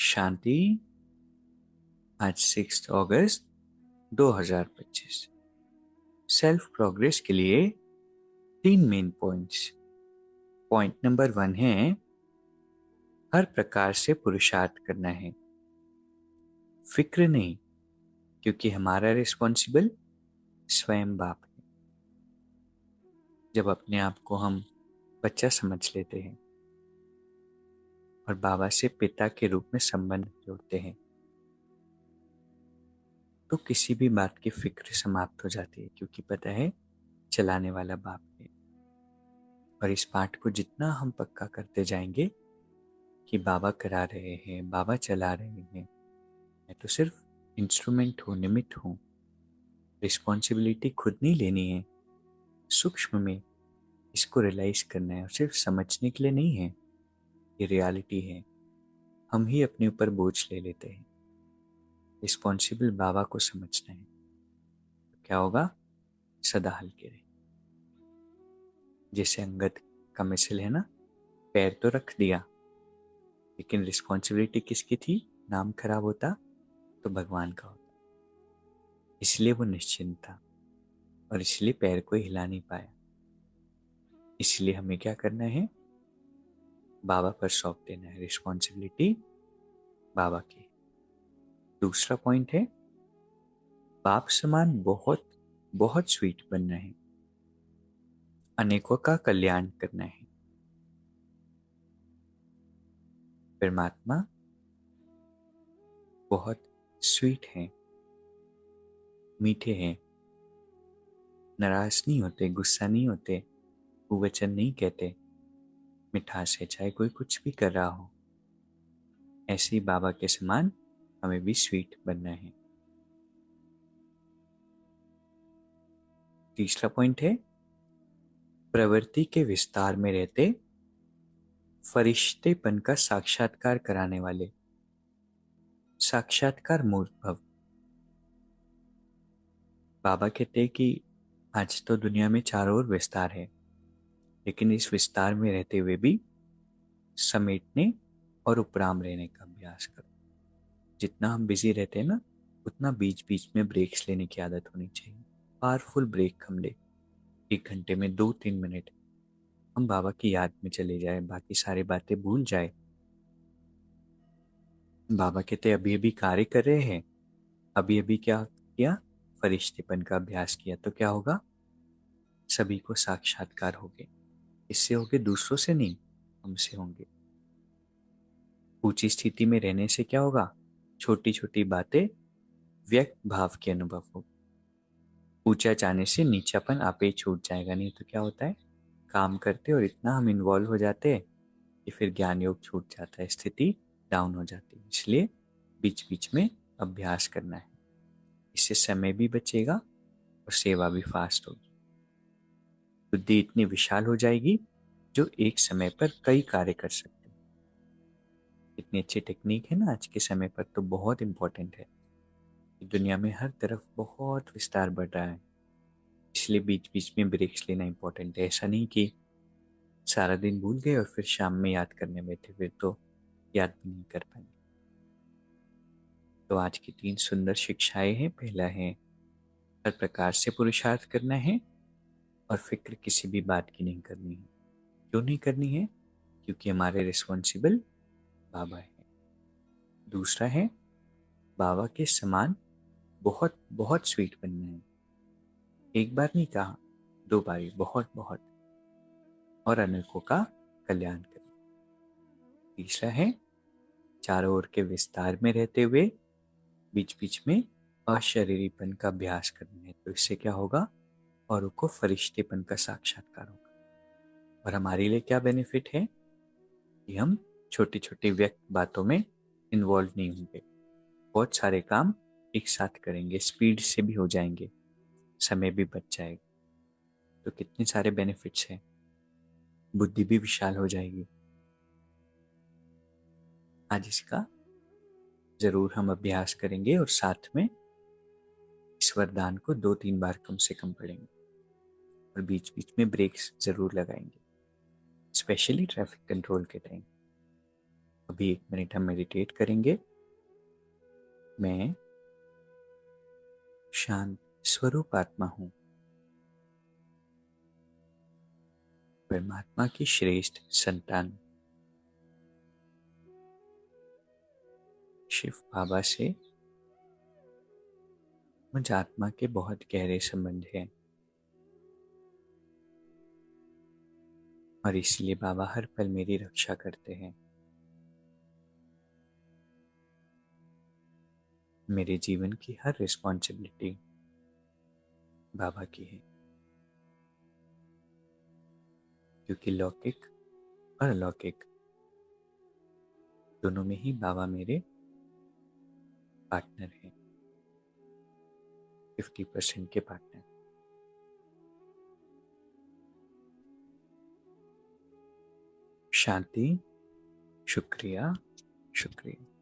शांति। आज 6 अगस्त 2025। Self progress के लिए 3 मेन पॉइंट्स। पॉइंट नंबर 1 है हर प्रकार से पुरुषार्थ करना है, फिक्र नहीं, क्योंकि हमारा रिस्पॉन्सिबल स्वयं बाप है। जब अपने आप को हम बच्चा समझ लेते हैं और बाबा से पिता के रूप में संबंध जोड़ते हैं तो किसी भी बात की फिक्र समाप्त हो जाती है, क्योंकि पता है चलाने वाला बाप है। और इस पाठ को जितना हम पक्का करते जाएंगे कि बाबा करा रहे हैं, बाबा चला रहे हैं, मैं तो सिर्फ इंस्ट्रूमेंट हूँ, निमित्त हूँ। रिस्पॉन्सिबिलिटी खुद नहीं लेनी है, सूक्ष्म में इसको रियलाइज करना है और सिर्फ समझने के लिए नहीं है। ये रियलिटी है, हम ही अपने ऊपर बोझ ले लेते हैं। रिस्पॉन्सिबल बाबा को समझना है तो क्या होगा, सदा हल्के रहे। जैसे अंगद का मिसल है ना, पैर तो रख दिया लेकिन रिस्पॉन्सिबिलिटी किसकी थी, नाम खराब होता तो भगवान का होता। इसलिए वो निश्चिंत था और इसलिए पैर को हिला नहीं पाया। इसलिए हमें क्या करना है, बाबा पर सौंप देना है, रिस्पॉन्सिबिलिटी बाबा की। दूसरा पॉइंट है बाप समान बहुत बहुत स्वीट बनना है, अनेकों का कल्याण करना है। परमात्मा बहुत स्वीट है, मीठे हैं, नाराज नहीं होते, गुस्सा नहीं होते, कुवचन नहीं कहते, मिठास है चाहे कोई कुछ भी कर रहा हो। ऐसे ही बाबा के समान हमें भी स्वीट बनना है। तीसरा पॉइंट है प्रवृत्ति के विस्तार में रहते फरिश्तेपन का साक्षात्कार कराने वाले, साक्षात्कार मूर्त भव। बाबा कहते हैं कि आज तो दुनिया में चारों ओर विस्तार है, लेकिन इस विस्तार में रहते हुए भी समेटने और उपराम रहने का अभ्यास करो। जितना हम बिजी रहते हैं ना, उतना बीच बीच में ब्रेक्स लेने की आदत होनी चाहिए। पावरफुल ब्रेक हम ले, 1 घंटे में 2-3 मिनट हम बाबा की याद में चले जाए, बाकी सारी बातें भूल जाए। बाबा कहते अभी अभी कार्य कर रहे हैं, अभी अभी क्या किया, फरिश्तेपन का अभ्यास किया, तो क्या होगा, सभी को साक्षात्कार होंगे। इससे होंगे, दूसरों से नहीं, हमसे होंगे। ऊंची स्थिति में रहने से क्या होगा, छोटी छोटी बातें व्यक्त भाव के अनुभव हो। ऊंचा जाने से नीचापन आपे ही छूट जाएगा। नहीं तो क्या होता है, काम करते और इतना हम इन्वॉल्व हो जाते हैं कि फिर ज्ञान योग छूट जाता है, स्थिति डाउन हो जाती है। इसलिए बीच बीच में अभ्यास करना है, इससे समय भी बचेगा और सेवा भी फास्ट होगी। बुद्धि इतनी विशाल हो जाएगी जो एक समय पर कई कार्य कर सकते हैं। इतनी अच्छी टेक्निक है ना आज के समय पर, तो बहुत इंपॉर्टेंट है। दुनिया में हर तरफ बहुत विस्तार बढ़ रहा है, इसलिए बीच बीच में ब्रेक्स लेना इंपॉर्टेंट है। ऐसा नहीं कि सारा दिन भूल गए और फिर शाम में याद करने बैठे, फिर तो याद भी नहीं कर पाएंगे। तो आज की 3 सुंदर शिक्षाएं हैं। पहला है हर प्रकार से पुरुषार्थ करना है और फिक्र किसी भी बात की नहीं करनी है। क्यों नहीं करनी है, क्योंकि हमारे रिस्पॉन्सिबल बाबा है। दूसरा है बाबा के समान बहुत बहुत स्वीट बनना है, एक बार नहीं कहा, 2 बारी, बहुत बहुत, और अनेकों का कल्याण करना। तीसरा है चारों ओर के विस्तार में रहते हुए बीच बीच में अशरीरीपन का अभ्यास करना है। तो इससे क्या होगा, औरों को फरिश्तेपन का साक्षात्कार होगा। और हमारे लिए क्या बेनिफिट है कि हम छोटी छोटी व्यक्त बातों में इन्वॉल्व नहीं होंगे, बहुत सारे काम एक साथ करेंगे, स्पीड से भी हो जाएंगे, समय भी बच जाएगा। तो कितने सारे बेनिफिट्स हैं, बुद्धि भी विशाल हो जाएगी। आज इसका जरूर हम अभ्यास करेंगे और साथ में इस वरदान को 2-3 बार कम से कम पढ़ेंगे और बीच बीच में ब्रेक्स जरूर लगाएंगे, स्पेशली ट्रैफिक कंट्रोल के टाइम। अभी 1 मिनट हम मेडिटेट करेंगे। मैं शांत स्वरूप आत्मा हूँ, परमात्मा की श्रेष्ठ संतान। शिव बाबा से मुझ आत्मा के बहुत गहरे संबंध हैं और इसलिए बाबा हर पल मेरी रक्षा करते हैं। मेरे जीवन की हर रिस्पॉन्सिबिलिटी बाबा की है, क्योंकि लौकिक और अलौकिक दोनों में ही बाबा मेरे पार्टनर हैं, 50% के पार्टनर। शांति। शुक्रिया, शुक्रिया।